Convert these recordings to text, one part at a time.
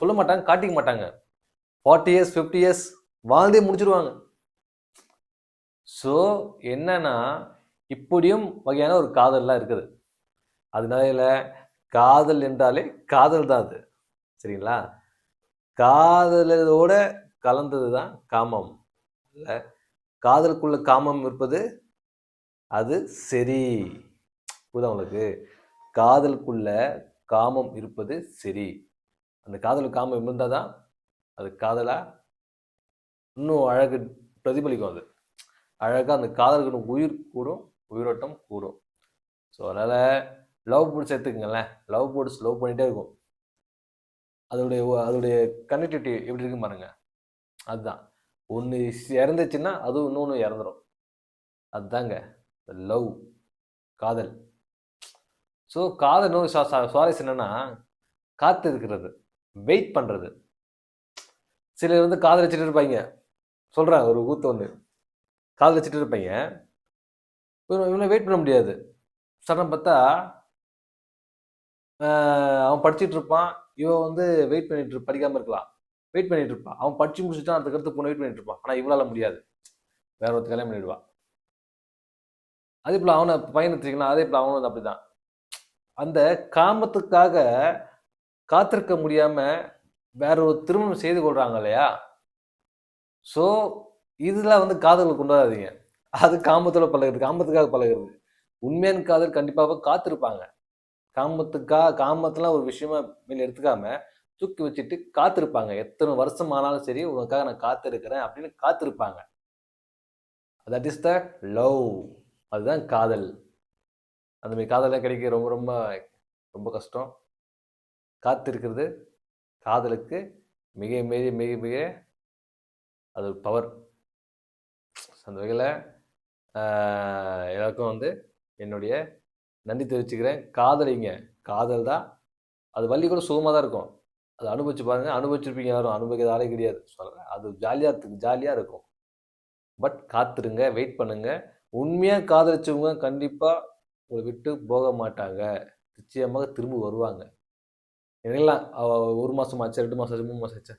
சொல்ல மாட்டாங்க, காட்டிக்க மாட்டாங்க. 40 இயர்ஸ் 50 இயர்ஸ் வாழ்ந்தே முடிச்சிருவாங்க. ஸோ என்னன்னா இப்படியும் வகையான ஒரு காதல்லாம் இருக்குது. அதனால காதல் என்றாலே காதல் தான் அது. சரிங்களா? காதலோட கலந்தது தான் காமம். இல்லை, காதலுக்குள்ள காமம் இருப்பது அது சரி. புரியுதா உங்களுக்கு? காதலுக்குள்ள காமம் இருப்பது சரி. அந்த காதல் காமம் இருந்தால் தான் அது காதலா இன்னும் அழகு பிரதிபலிக்கும். அது அழகாக அந்த காதலுக்கு உயிர் கூடும், உயிரோட்டம் கூடும். ஸோ அதனால் லவ் பேர்ட்ஸ் எடுத்துக்கங்களேன். லவ் பேர்ட்ஸ் லவ் பண்ணிகிட்டே இருக்கும். அதோடைய கனெக்டிவிட்டி எப்படி இருக்குன்னு பாருங்க. அதுதான் ஒன்று இறந்துச்சுன்னா அதுவும் இன்னொன்று இறந்துடும். அதுதாங்க லவ், காதல். ஸோ காதல் இன்னொரு சுவாரஸ்யம் என்னன்னா காத்து இருக்கிறது, வெயிட் பண்ணுறது. சிலர் வந்து காதல் வச்சுட்டு இருப்பாங்க. சொல்கிறேன் ஒரு கூத்து ஒன்று. காதல் வச்சுட்டு இருப்பாங்க, இவனை வெயிட் பண்ண முடியாது. சடனாக பார்த்தா அவன் படிச்சுட்டு இருப்பான், இவன் வந்து வெயிட் பண்ணிட்டு படிக்காமல் இருக்கலாம், வெயிட் பண்ணிட்டு இருப்பான். அவன் படிச்சு முடிச்சுட்டான், அந்த கருத்து பொண்ணு வெயிட் பண்ணிட்டு இருப்பான். ஆனால் இவளால் முடியாது, வேற ஒருத்தர் கல்யாணம் பண்ணிடுவான். அதே போல் அவனை பையனை தெரியுங்களா, அதே போல் அவனும் அப்படிதான். அந்த காமத்துக்காக காத்திருக்க முடியாம வேற ஒரு திருமணம் செய்து கொள்றாங்க இல்லையா? ஸோ இதெல்லாம் வந்து காதல் கொண்டு வராதீங்க. அது காமத்தோட பழகுறது, காமத்துக்காக பழகுறது. உண்மையான காதல் கண்டிப்பாக காத்திருப்பாங்க. காமத்துல ஒரு விஷயமா மேல எடுத்துக்காம தூக்கி வச்சுட்டு காத்திருப்பாங்க. எத்தனை வருஷம் ஆனாலும் சரி, உனக்காக நான் காத்திருக்கிறேன் அப்படின்னு காத்திருப்பாங்க. That is the love. அதுதான் காதல். அந்த மாதிரி காதலாம் கிடைக்க ரொம்ப ரொம்ப ரொம்ப கஷ்டம். காத்திருக்கிறது காதலுக்கு மிக மிக மிக மிக அது ஒரு பவர். அந்த வகையில் எல்லாருக்கும் வந்து என்னுடைய நன்றி தெரிவிச்சுக்கிறேன். காதலிங்க, காதல் தான். அது வள்ளி கூட சுகமாக தான் இருக்கும். அதை அனுபவிச்சு பாருங்க, அனுபவிச்சிருப்பீங்க. யாரும் அனுபவிக்காத ஆளே கிடையாது சொல்கிறேன். அது ஜாலியாக இருக்கும். பட் காத்துருங்க, வெயிட் பண்ணுங்க. உண்மையாக காதலிச்சவங்க கண்டிப்பாக உங்களை விட்டு போக மாட்டாங்க. நிச்சயமாக திரும்ப வருவாங்க. என்னெல்லாம் 1 மாதம் ஆச்சு, 2 மாதம் ஆச்சு, 3 மாதம் ஆச்சு,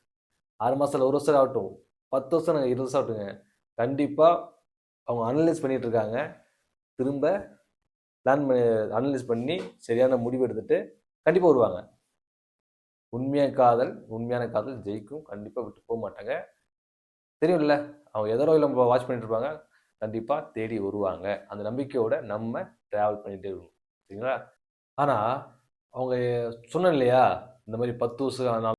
6 மாதத்தில் 1 வருஷம் ஆகட்டும், 10 வருஷம், 20 வருஷம் ஆகட்டுங்க, கண்டிப்பாக அவங்க அனலைஸ் பண்ணிட்டு இருக்காங்க. திரும்ப பிளான் பண்ணி அனலைஸ் பண்ணி சரியான முடிவு எடுத்துட்டு கண்டிப்பாக வருவாங்க. உண்மையான காதல் ஜெயிக்கும். கண்டிப்பாக விட்டு போக மாட்டாங்க. தெரியும்ல, அவங்க எதோ இல்லை வாட்ச் பண்ணிட்டு இருப்பாங்க. கண்டிப்பாக தேடி வருவாங்க. அந்த நம்பிக்கையோட நம்ம ட்ராவல் பண்ணிகிட்டே இருக்கணும். சரிங்களா? ஆனால் அவங்க சொன்னேன் இல்லையா, இந்த மாதிரி 10 வருஷம்